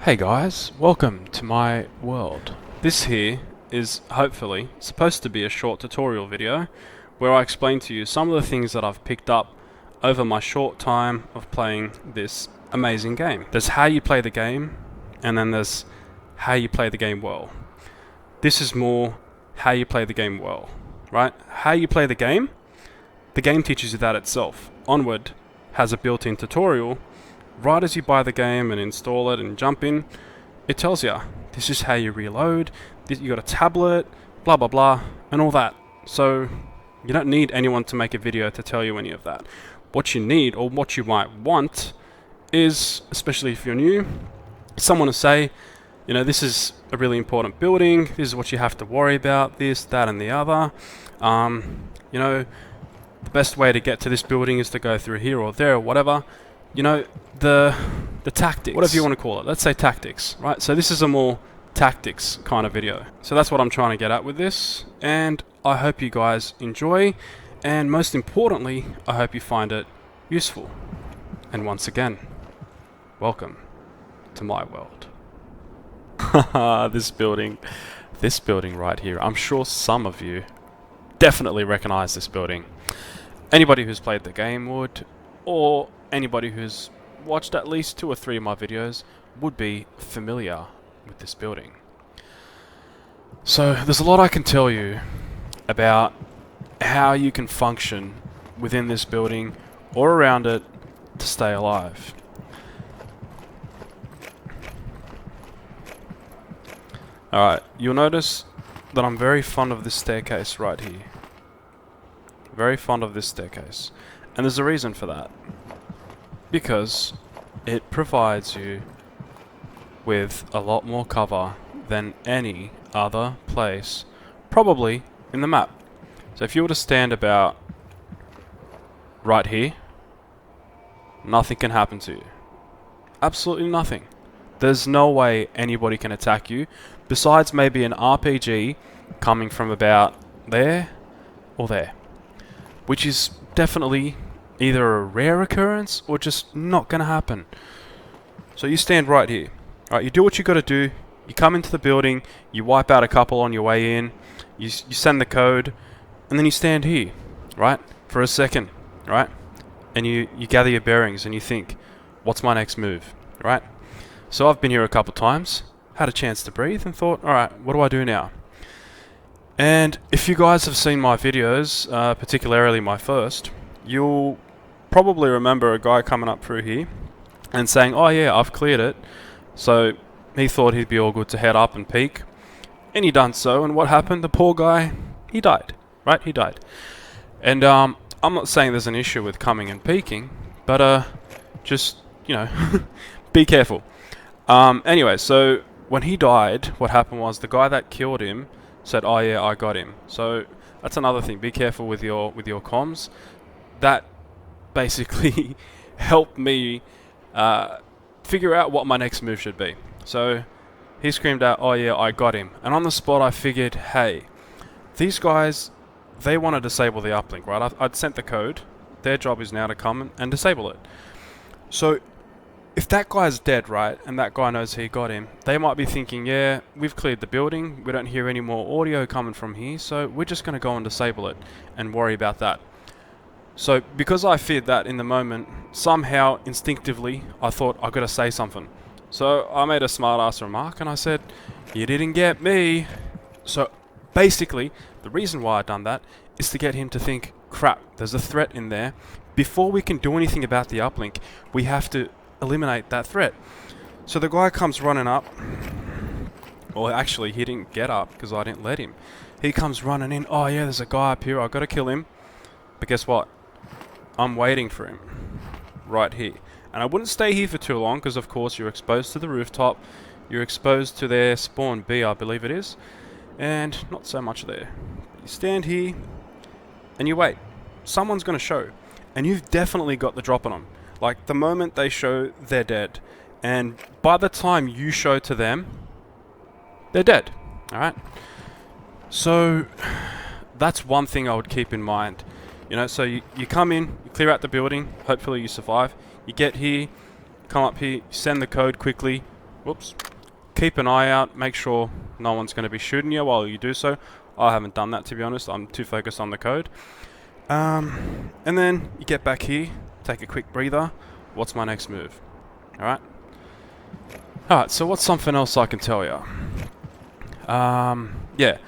Hey guys, welcome to my world. This here is hopefully supposed to be a short tutorial video where I explain to you some of the things that I've picked up over my short time of playing this amazing game. There's how you play the game, and then there's how you play the game well. This is more how you play the game well, right? How you play the game teaches you that itself. Onward has a built-in tutorial. Right as you buy the game and install it and jump in, it tells you this is how you reload, you got a tablet, blah blah blah, and all that. So you don't need anyone to make a video to tell you any of that. What you need, or what you might want, is, especially if you're new, someone to say, you know, this is a really important building, this is what you have to worry about, this, that and the other. You know, the best way to get to this building is to go through here or there or whatever. You know, the tactics, whatever you want to call it. Let's say tactics, right? So this is a more tactics kind of video. So that's what I'm trying to get at with this, and I hope you guys enjoy, and most importantly, I hope you find it useful. And once again, welcome to my world. This building right here. I'm sure some of you definitely recognize this building. Anybody who's played the game would, or anybody who's watched at least 2 or 3 of my videos would be familiar with this building. So there's a lot I can tell you about how you can function within this building or around it to stay alive. Alright, you'll notice that I'm very fond of this staircase right here. Very fond of this staircase. And there's a reason for that. Because it provides you with a lot more cover than any other place, probably in the map. So if you were to stand about right here, nothing can happen to you. Absolutely nothing. There's no way anybody can attack you, besides maybe an RPG coming from about there or there, which is definitely either a rare occurrence or just not going to happen. So you stand right here. Right, you do what you got to do. You come into the building, you wipe out a couple on your way in, you send the code, and then you stand here, right, for a second, right? And you gather your bearings and you think, what's my next move, right? So I've been here a couple times, had a chance to breathe and thought, alright, what do I do now? And if you guys have seen my videos, particularly my first, you'll probably remember a guy coming up through here and saying, oh yeah, I've cleared it. So he thought he'd be all good to head up and peek, and he done so, and what happened? The poor guy, he died, right? He died. And I'm not saying there's an issue with coming and peeking, but just, you know, be careful. Anyway, so when he died, what happened was the guy that killed him said, oh yeah, I got him. So that's another thing, be careful with your comms. That basically helped me figure out what my next move should be. So he screamed out, oh yeah, I got him. And on the spot I figured, hey, these guys, they want to disable the uplink, right? I'd sent the code. Their job is now to come and disable it. So if that guy's dead, right, and that guy knows he got him, they might be thinking, yeah, we've cleared the building, we don't hear any more audio coming from here, so we're just going to go and disable it and worry about that. So because I feared that in the moment, somehow instinctively I thought I got to say something. So I made a smart ass remark and I said, you didn't get me. So basically the reason why I done that is to get him to think, crap, there's a threat in there. Before we can do anything about the uplink, we have to eliminate that threat. So the guy comes running up, or actually he didn't get up because I didn't let him. He comes running in, oh yeah, there's a guy up here, I've got to kill him. But guess what? I'm waiting for him right here. And I wouldn't stay here for too long because of course you're exposed to the rooftop, you're exposed to their spawn B, I believe it is, and not so much there. You stand here and you wait. Someone's going to show, and you've definitely got the drop on them. Like the moment they show, they're dead, and by the time you show to them, they're dead. Alright? So that's one thing I would keep in mind. You know, so you come in, you clear out the building, hopefully you survive. You get here, come up here, send the code quickly, Whoops. Keep an eye out. Make sure no one's going to be shooting you while you do so. I haven't done that, to be honest. I'm too focused on the code. And then you get back here. Take a quick breather. What's my next move? Alright. Alright, so what's something else I can tell you? Yeah.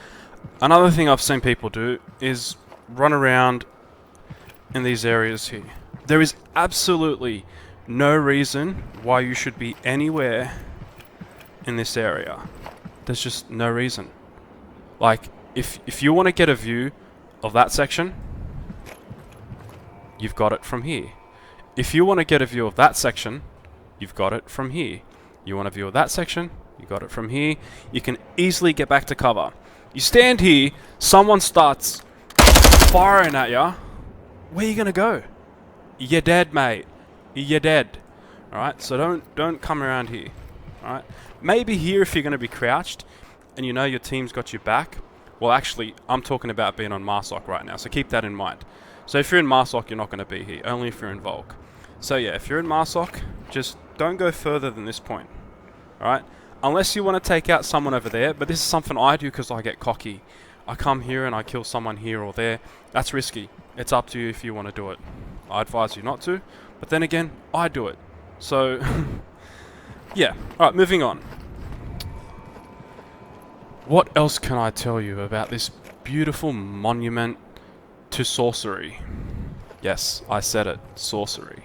Another thing I've seen people do is run around in these areas here. There is absolutely no reason why you should be anywhere in this area. There's just no reason. Like, if you want to get a view of that section, you've got it from here. If you want to get a view of that section, you've got it from here. You want a view of that section, you got it from here. You can easily get back to cover. You stand here, someone starts firing at you. Where are you gonna go? You're dead, mate. You're dead. Alright, so don't come around here. Alright? Maybe here if you're gonna be crouched and you know your team's got your back. Well, actually, I'm talking about being on Marsoc right now, so keep that in mind. So if you're in Marsoc, you're not going to be here, only if you're in Volk. So yeah, if you're in Marsoc, just don't go further than this point. Alright? Unless you want to take out someone over there, but this is something I do because I get cocky. I come here and I kill someone here or there. That's risky. It's up to you if you want to do it. I advise you not to, but then again, I do it. So, yeah. Alright, moving on. What else can I tell you about this beautiful monument to sorcery? Yes, I said it. Sorcery.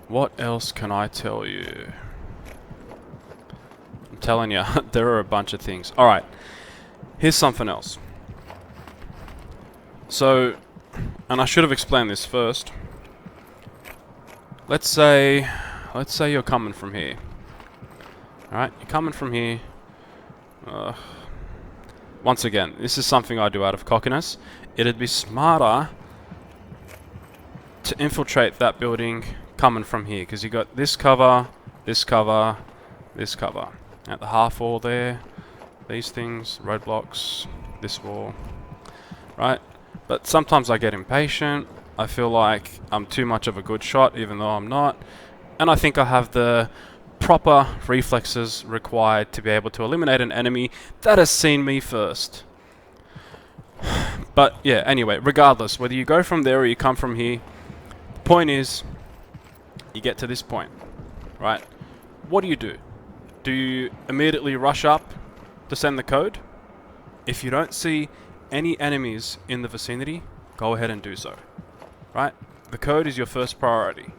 What else can I tell you? I'm telling you, there are a bunch of things. Alright, here's something else. So, and I should have explained this first. Let's say you're coming from here. Alright, you're coming from here. Once again, this is something I do out of cockiness. It'd be smarter to infiltrate that building coming from here, because you got this cover, this cover, this cover. At the half wall there, these things, roadblocks, this wall. Right? But sometimes I get impatient. I feel like I'm too much of a good shot, even though I'm not. And I think I have the proper reflexes required to be able to eliminate an enemy that has seen me first. But yeah, anyway, regardless, whether you go from there or you come from here, the point is, you get to this point, right? What do? Do you immediately rush up to send the code? If you don't see any enemies in the vicinity, go ahead and do so, right? The code is your first priority.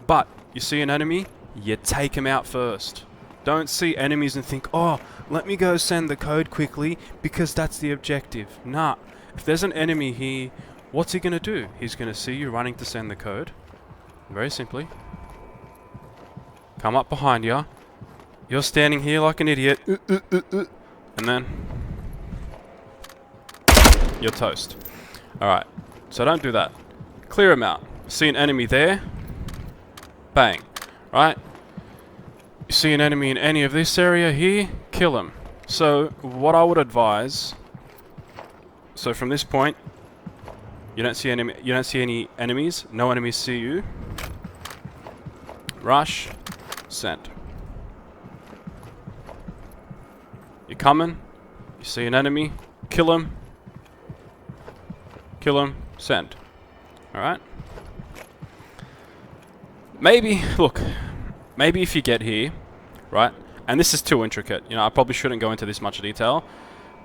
But you see an enemy, you take him out first. Don't see enemies and think, oh, let me go send the code quickly because that's the objective. Nah, if there's an enemy here, what's he going to do? He's going to see you running to send the code. Very simply. Come up behind you. You're standing here like an idiot. And then you're toast. Alright, so don't do that. Clear him out. See an enemy there. Bang. Right? You see an enemy in any of this area here, kill him. So, what I would advise... So from this point, you don't see any enemies. No enemies see you. Rush. Send. You're coming. You see an enemy. Kill him. Kill him. Send. Alright? Maybe, look, maybe if you get here, right, and this is too intricate, you know, I probably shouldn't go into this much detail,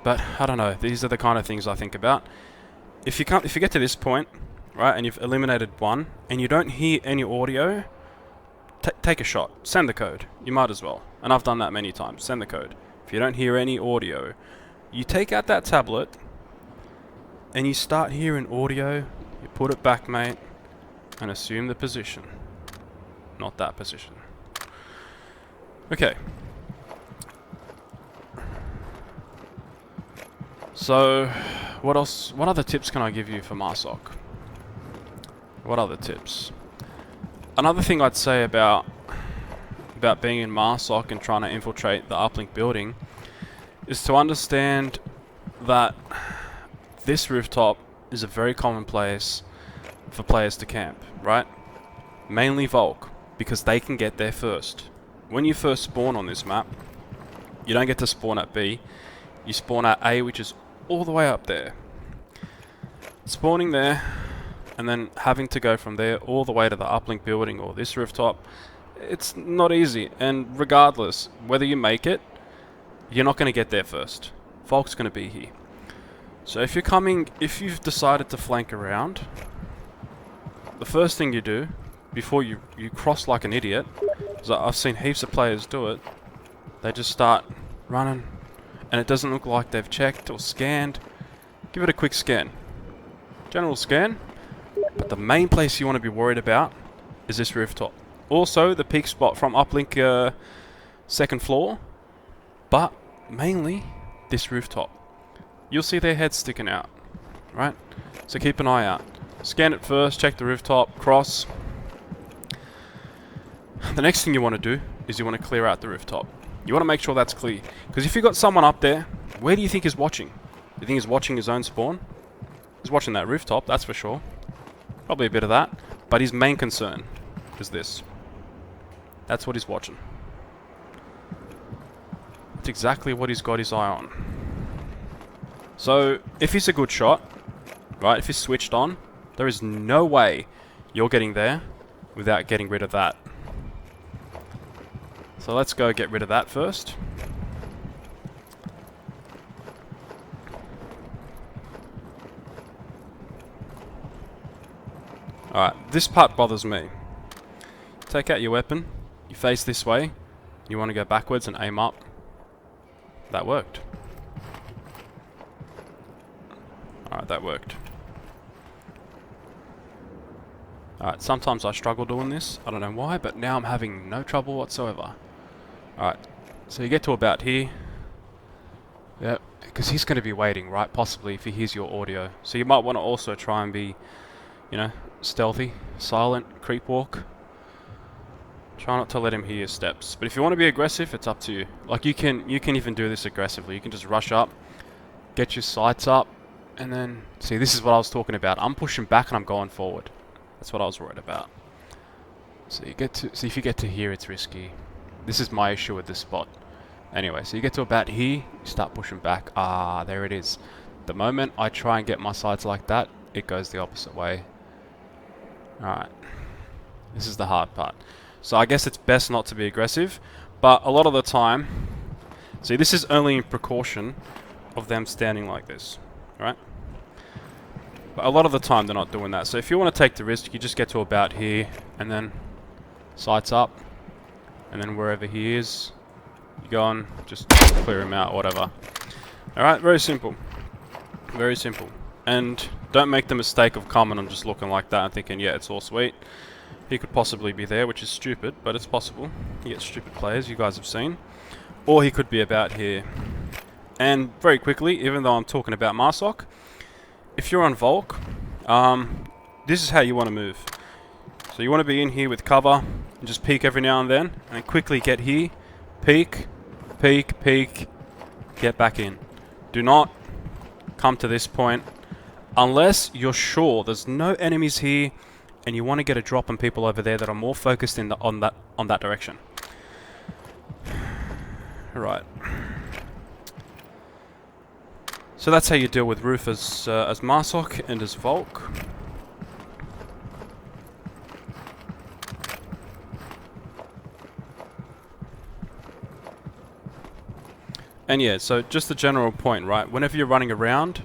but I don't know, these are the kind of things I think about. If you get to this point, right, and you've eliminated one, and you don't hear any audio, take a shot, send the code, you might as well, and I've done that many times, send the code. If you don't hear any audio, you take out that tablet, and you start hearing audio, you put it back, mate, and assume the position. Not that position. Okay. So, what else? What other tips can I give you for Marsoc? What other tips? Another thing I'd say about being in Marsoc and trying to infiltrate the uplink building is to understand that this rooftop is a very common place for players to camp, right? Mainly Volk, because they can get there first. When you first spawn on this map, you don't get to spawn at B. You spawn at A, which is all the way up there. Spawning there, and then having to go from there all the way to the uplink building or this rooftop, it's not easy. And regardless, whether you make it, you're not going to get there first. Volk's going to be here. So if you've decided to flank around, the first thing you do, before you cross like an idiot, because I've seen heaps of players do it, they just start running, and it doesn't look like they've checked or scanned. Give it a quick scan. General scan. But the main place you want to be worried about is this rooftop. Also, the peak spot from uplink second floor, but mainly this rooftop. You'll see their heads sticking out, right? So keep an eye out. Scan it first, check the rooftop, cross. The next thing you want to do is you want to clear out the rooftop. You want to make sure that's clear. Because if you've got someone up there, where do you think he's watching? Do you think he's watching his own spawn? He's watching that rooftop, that's for sure. Probably a bit of that. But his main concern is this. That's what he's watching. That's exactly what he's got his eye on. So, if he's a good shot, right, if he's switched on, there is no way you're getting there without getting rid of that. So let's go get rid of that first. Alright, this part bothers me. Take out your weapon, you face this way, you want to go backwards and aim up. That worked. Alright, that worked. Alright, sometimes I struggle doing this, I don't know why, but now I'm having no trouble whatsoever. Alright, so you get to about here. Yep, because he's going to be waiting, right? Possibly if he hears your audio. So you might want to also try and be, you know, stealthy, silent, creep walk. Try not to let him hear your steps. But if you want to be aggressive, it's up to you. Like you can even do this aggressively. You can just rush up, get your sights up, and then see, this is what I was talking about. I'm pushing back and I'm going forward. That's what I was worried about. So you get to see, if you get to here, it's risky. This is my issue with this spot. Anyway, so you get to about here, you start pushing back. Ah, there it is. The moment I try and get my sights like that, it goes the opposite way. Alright. This is the hard part. So I guess it's best not to be aggressive, but a lot of the time, see, this is only in precaution of them standing like this, right? But a lot of the time they're not doing that. So if you want to take the risk, you just get to about here, and then sights up, and then wherever he is, you go and just clear him out, whatever. Alright, very simple. Very simple. And don't make the mistake of coming and just looking like that and thinking, yeah, it's all sweet. He could possibly be there, which is stupid, but it's possible. You get stupid players, you guys have seen. Or he could be about here. And very quickly, even though I'm talking about Marsoc, if you're on Volk, this is how you want to move. So you want to be in here with cover, and just peek every now and then quickly get here, peek, peek, peek, get back in. Do not come to this point unless you're sure there's no enemies here and you want to get a drop on people over there that are more focused on that direction. Right. So that's how you deal with Roof as Marsoc and as Volk. And yeah, so just the general point, right? Whenever you're running around,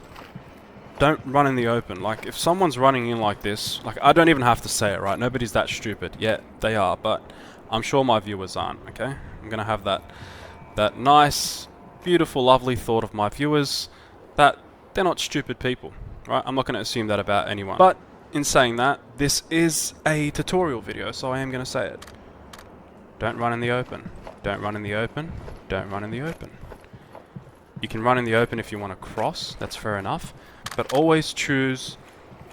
don't run in the open. Like, if someone's running in like this, like, I don't even have to say it, right? Nobody's that stupid. Yeah, they are, but I'm sure my viewers aren't, okay? I'm gonna have that nice, beautiful, lovely thought of my viewers that they're not stupid people, right? I'm not gonna assume that about anyone. But in saying that, this is a tutorial video, so I am gonna say it. Don't run in the open. Don't run in the open. Don't run in the open. You can run in the open if you want to cross, that's fair enough, but always choose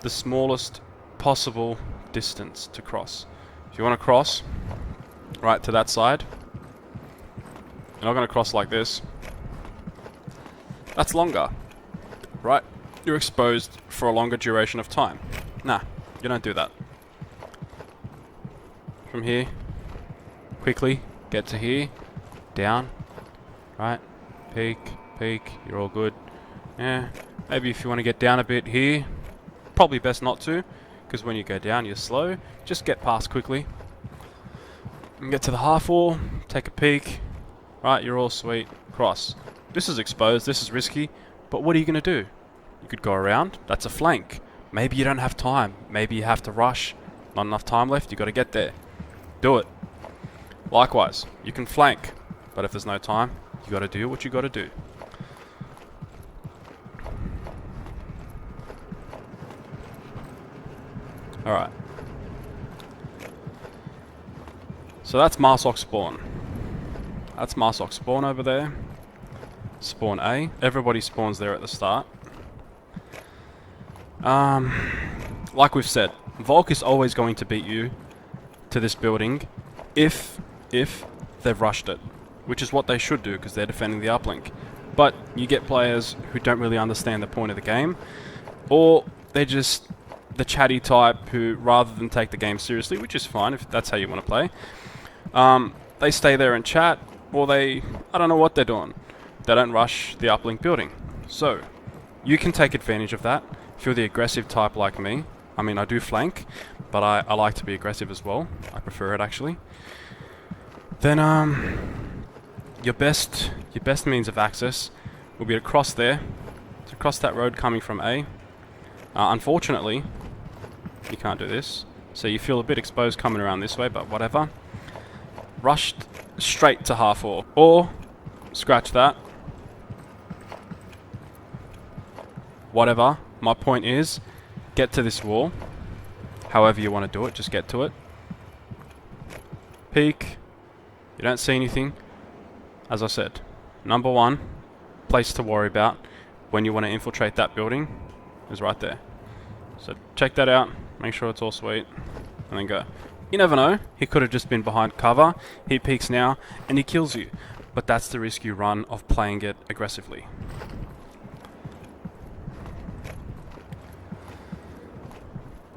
the smallest possible distance to cross. If you want to cross right to that side, you're not going to cross like this. That's longer, right? You're exposed for a longer duration of time. Nah, you don't do that. from here. Quickly get to here. Down. Right. Peek. Peek. You're all good. Yeah. Maybe if you want to get down a bit here. Probably best not to. Because when you go down, you're slow. Just get past quickly. And get to the half wall. Take a peek. Right. You're all sweet. Cross. This is exposed. This is risky. But what are you going to do? You could go around. That's a flank. Maybe you don't have time. Maybe you have to rush. Not enough time left. You got to get there. Do it. Likewise, you can flank. But if there's no time, you got to do what you got to do. Alright. So that's Marsoc spawn. That's Marsoc spawn over there. Spawn A. Everybody spawns there at the start. Like we've said, Volk is always going to beat you to this building if they've rushed it, which is what they should do because they're defending the uplink. But you get players who don't really understand the point of the game, or they're just the chatty type who, rather than take the game seriously, which is fine if that's how you want to play, they stay there and chat, or I don't know what they're doing. They don't rush the uplink building. So, you can take advantage of that. If you're the aggressive type like me, I mean, I do flank, but I like to be aggressive as well. I prefer it, actually. Then, your best means of access will be to cross there, to cross that road coming from A. Unfortunately, you can't do this, so you feel a bit exposed coming around this way, but whatever. Rushed straight to half wall, or scratch that. Whatever. My point is, get to this wall. However you want to do it, just get to it. Peek. You don't see anything. As I said, number one place to worry about when you want to infiltrate that building is right there. So check that out, make sure it's all sweet, and then go. You never know, he could have just been behind cover, he peeks now, and he kills you. But that's the risk you run of playing it aggressively.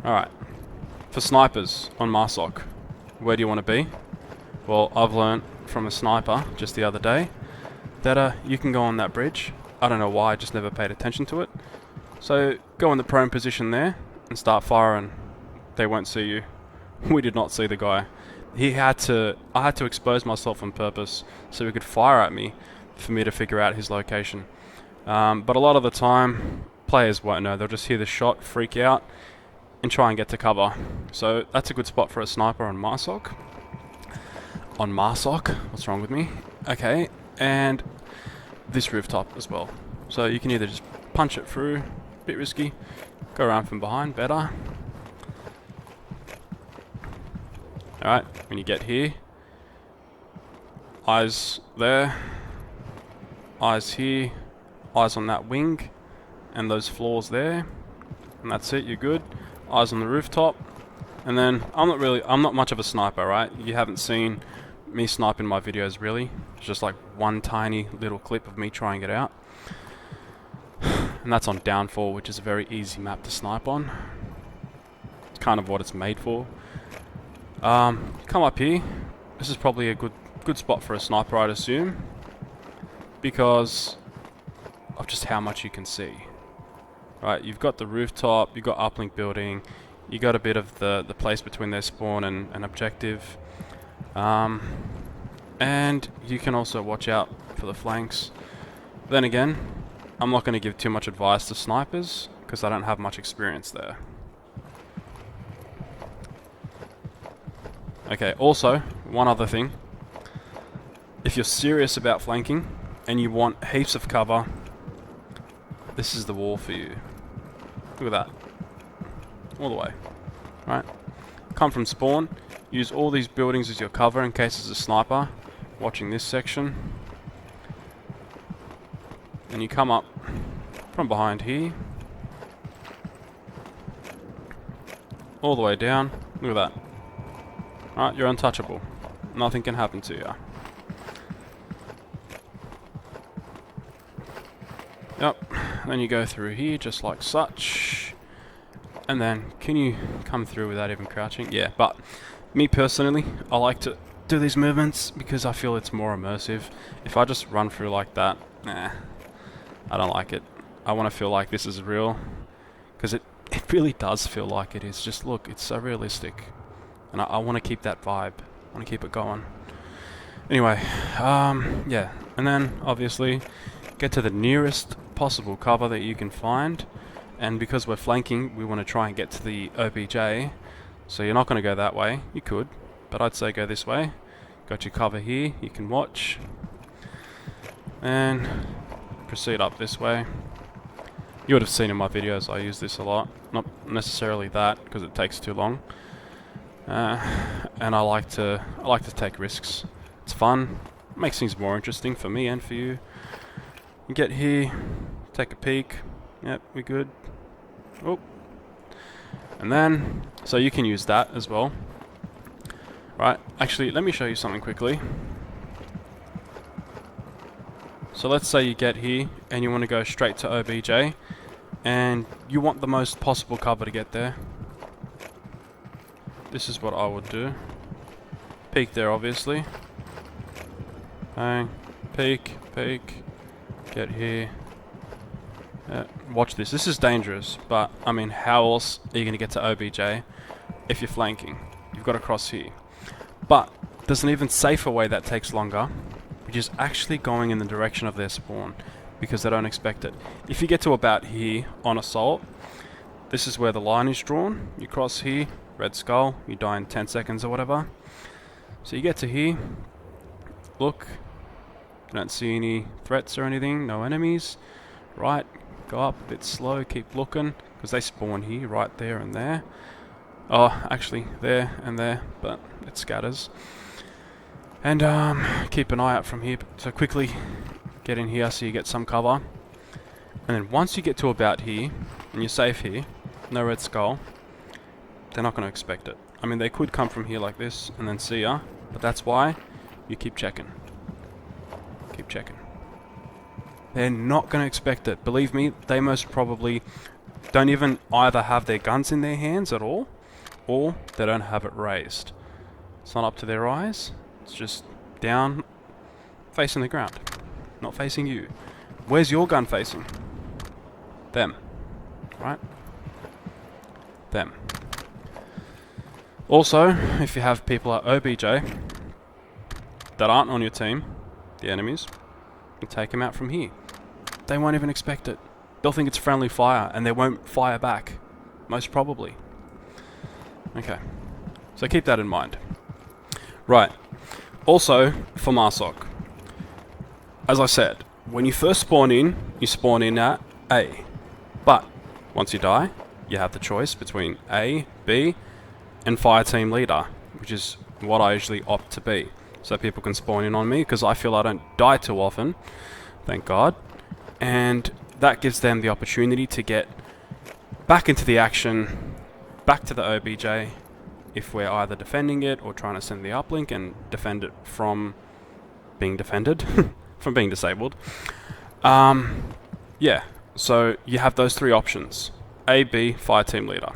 Alright, for snipers on Marsoc, where do you want to be? Well, I've learnt from a sniper just the other day that you can go on that bridge. I don't know why, I just never paid attention to it. So go in the prone position there and start firing. They won't see you. We did not see the guy. I had to expose myself on purpose so he could fire at me for me to figure out his location. But a lot of the time, players won't know. They'll just hear the shot, freak out, and try and get to cover. So that's a good spot for a sniper on Marsoc. On Marsoc? What's wrong with me? Okay, and this rooftop as well. So you can either just punch it through, bit risky, go around from behind, better. Alright, when you get here, eyes there, eyes here, eyes on that wing, and those floors there, and that's it, you're good. Eyes on the rooftop, and then I'm not much of a sniper, right? You haven't seen me snipe in my videos really. It's just like one tiny little clip of me trying it out. And that's on Downfall, which is a very easy map to snipe on. It's kind of what it's made for. Come up here. This is probably a good spot for a sniper, I'd assume, because of just how much you can see. Right, you've got the rooftop, you've got uplink building, you got a bit of the place between their spawn and objective. And you can also watch out for the flanks. Then again, I'm not going to give too much advice to snipers because I don't have much experience there. Okay, also, one other thing. If you're serious about flanking and you want heaps of cover, this is the wall for you. Look at that. All the way. Right? Come from spawn, use all these buildings as your cover in case there's a sniper watching this section. And you come up from behind here. All the way down. Look at that. Alright, you're untouchable. Nothing can happen to you. Yep. Then you go through here just like such. And then, can you come through without even crouching? Yeah, but Me personally, I like to do these movements because I feel it's more immersive. If I just run through like that, nah, I don't like it. I want to feel like this is real, because it really does feel like it is. Just look, it's so realistic, and I want to keep that vibe. I want to keep it going. Anyway, yeah, and then obviously get to the nearest possible cover that you can find, and because we're flanking, we want to try and get to the OBJ. So you're not going to go that way. You could, but I'd say go this way. Got your cover here, you can watch, and proceed up this way. You would have seen in my videos I use this a lot. Not necessarily that, because it takes too long. And I like to take risks. It's fun. Makes things more interesting for me and for you. You get here, take a peek. Yep, we good. Oh. And then, so you can use that as well. Right, actually, let me show you something quickly. So let's say you get here and you want to go straight to OBJ, and you want the most possible cover to get there. This is what I would do. Peek there, obviously. Bang, peek, get here. Watch this. This is dangerous, but I mean, how else are you going to get to OBJ if you're flanking? You've got to cross here. But there's an even safer way that takes longer, which is actually going in the direction of their spawn, because they don't expect it. If you get to about here on assault, this is where the line is drawn. You cross here, red skull, you die in 10 seconds or whatever. So you get to here, look, you don't see any threats or anything, no enemies. Right, go up a bit slow, keep looking, because they spawn here, right there and there. Oh, actually, there and there, but it scatters. And keep an eye out from here. So quickly get in here so you get some cover. And then once you get to about here, and you're safe here, no red skull, they're not going to expect it. I mean, they could come from here like this and then see ya, but that's why you keep checking. Keep checking. They're not going to expect it. Believe me, they most probably don't even either have their guns in their hands at all, or they don't have it raised. It's not up to their eyes. It's just down, facing the ground, not facing you. Where's your gun facing? Them. Right? Them. Also, if you have people at OBJ that aren't on your team, the enemies, you take them out from here. They won't even expect it. They'll think it's friendly fire, and they won't fire back. Most probably. Okay. So keep that in mind. Right. Also, for Marsoc, as I said, when you first spawn in, you spawn in at A. But, once you die, you have the choice between A, B, and Fire Team Leader, which is what I usually opt to be. So people can spawn in on me, because I feel I don't die too often, thank God. And that gives them the opportunity to get back into the action, back to the OBJ, if we're either defending it or trying to send the uplink and defend it from being defended, from being disabled. Yeah, so you have those three options. A, B, Fire Team Leader.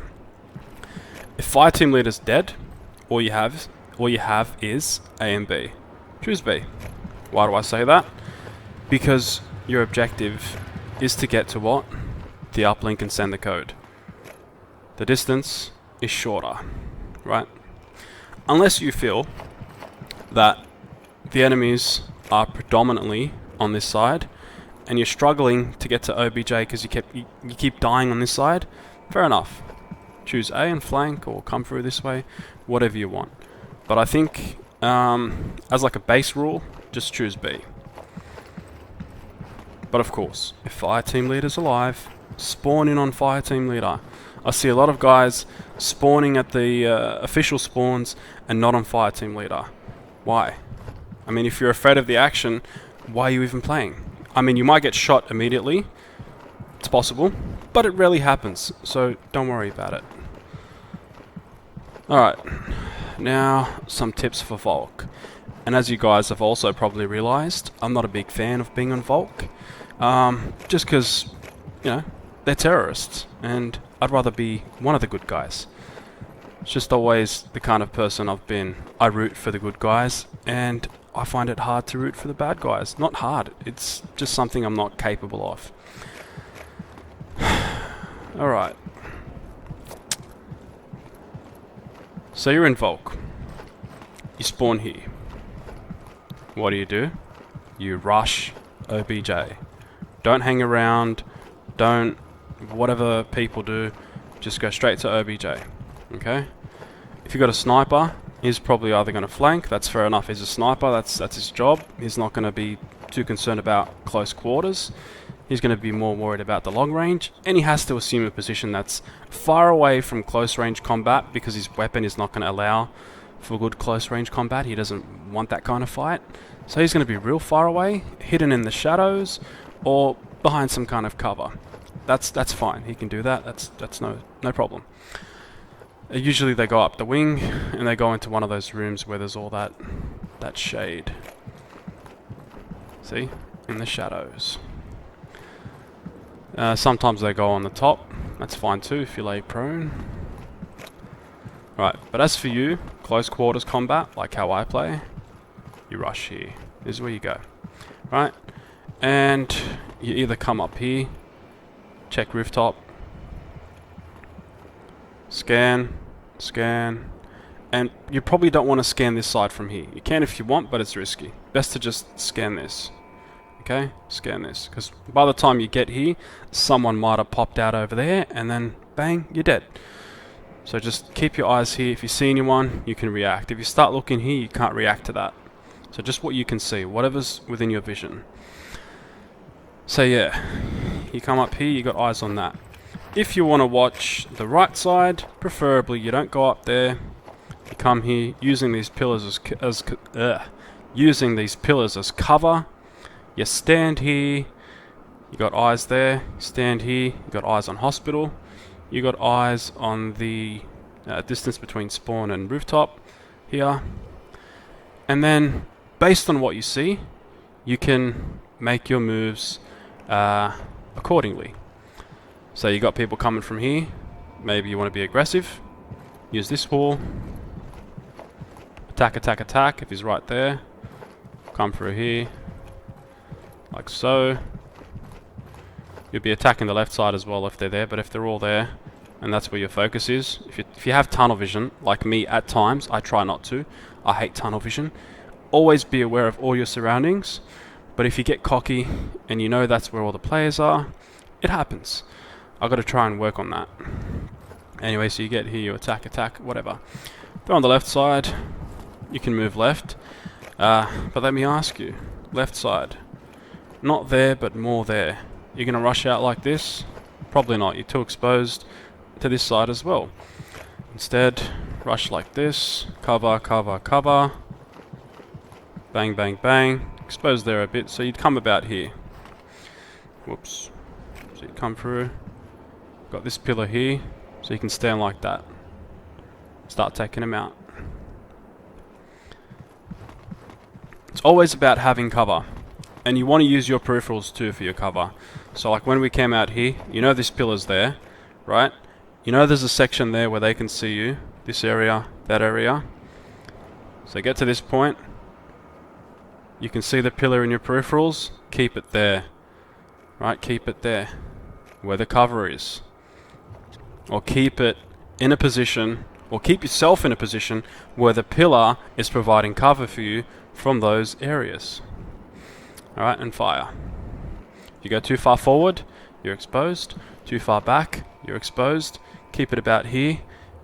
If Fire Team Leader's dead, all you have is A and B. Choose B. Why do I say that? Because your objective is to get to what? The uplink and send the code. The distance is shorter, right? Unless you feel that the enemies are predominantly on this side and you're struggling to get to OBJ because you keep dying on this side, fair enough. Choose A and flank, or come through this way, whatever you want. But I think, as like a base rule, just choose B. But of course, if Fire Team Leader's alive, spawn in on Fire Team Leader. I see a lot of guys spawning at the official spawns and not on Fire Team Leader. Why? I mean, if you're afraid of the action, why are you even playing? I mean, you might get shot immediately. It's possible, but it rarely happens, so don't worry about it. Alright, now some tips for Volk. And as you guys have also probably realised, I'm not a big fan of being on Volk. Just because, you know, they're terrorists, and I'd rather be one of the good guys. It's just always the kind of person I've been. I root for the good guys, and I find it hard to root for the bad guys. Not hard, it's just something I'm not capable of. Alright. So you're in Volk. You spawn here. What do? You rush OBJ. Don't hang around, don't whatever people do, just go straight to OBJ. Okay? If you've got a sniper, he's probably either going to flank, that's fair enough, he's a sniper, that's his job. He's not going to be too concerned about close quarters. He's going to be more worried about the long range, and he has to assume a position that's far away from close range combat because his weapon is not going to allow for good close range combat. He doesn't want that kind of fight. So he's going to be real far away, hidden in the shadows, or behind some kind of cover. That's fine. He can do that. That's no problem. Usually they go up the wing and they go into one of those rooms where there's all that shade. See? In the shadows. Sometimes they go on the top. That's fine too if you lay prone. Right, but as for you, close quarters combat, like how I play, you rush here. This is where you go. Right? And you either come up here, check rooftop, scan, and you probably don't want to scan this side from here. You can if you want, but it's risky. Best to just scan this. Okay? Scan this. Because by the time you get here, someone might have popped out over there, and then bang, you're dead. So just keep your eyes here. If you see anyone, you can react. If you start looking here, you can't react to that. So just what you can see, whatever's within your vision. So yeah, you come up here, you got eyes on that. If you want to watch the right side, preferably you don't go up there. You come here, using these pillars as cover. You stand here. You got eyes there. Stand here. You got eyes on hospital. You got eyes on the distance between spawn and rooftop here. And then, based on what you see, you can make your moves accordingly. So you got people coming from here. Maybe you want to be aggressive. Use this wall. Attack if he's right there. Come through here. Like so. You'll be attacking the left side as well if they're there, but if they're all there, and that's where your focus is. If you have tunnel vision, like me at times, I try not to. I hate tunnel vision. Always be aware of all your surroundings, but if you get cocky and you know that's where all the players are, it happens. I've got to try and work on that. Anyway, so you get here, you attack, whatever. They're on the left side, you can move left. But let me ask you, left side. Not there, but more there. You're going to rush out like this? Probably not, you're too exposed to this side as well. Instead, rush like this, cover. Bang. Expose there a bit, so you'd come about here. Whoops. So you come through. Got this pillar here, so you can stand like that. Start taking them out. It's always about having cover. And you want to use your peripherals too for your cover. So like when we came out here, you know this pillar's there, right? You know there's a section there where they can see you. This area, that area. So get to this point. You can see the pillar in your peripherals. Keep it there. Right, keep it there. Where the cover is. Or keep it in a position, or keep yourself in a position where the pillar is providing cover for you from those areas. Alright, and fire. If you go too far forward, you're exposed. Too far back, you're exposed. Keep it about here.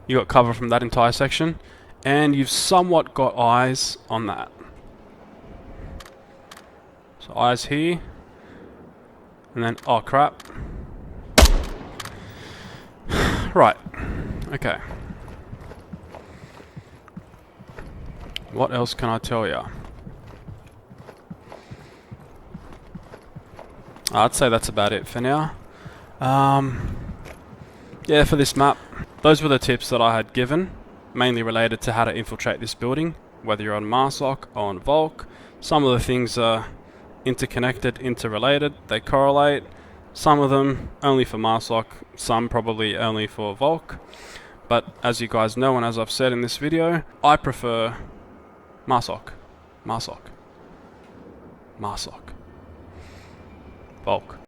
You got cover from that entire section, and you've somewhat got eyes on that. So eyes here, and then, oh crap. Right, okay. What else can I tell ya? I'd say that's about it for now. Yeah, for this map, those were the tips that I had given, mainly related to how to infiltrate this building, whether you're on Marsoc or on Volk. Some of the things are interconnected, interrelated, they correlate. Some of them only for Marsoc, some probably only for Volk. But as you guys know, and as I've said in this video, I prefer Marsoc. Volk.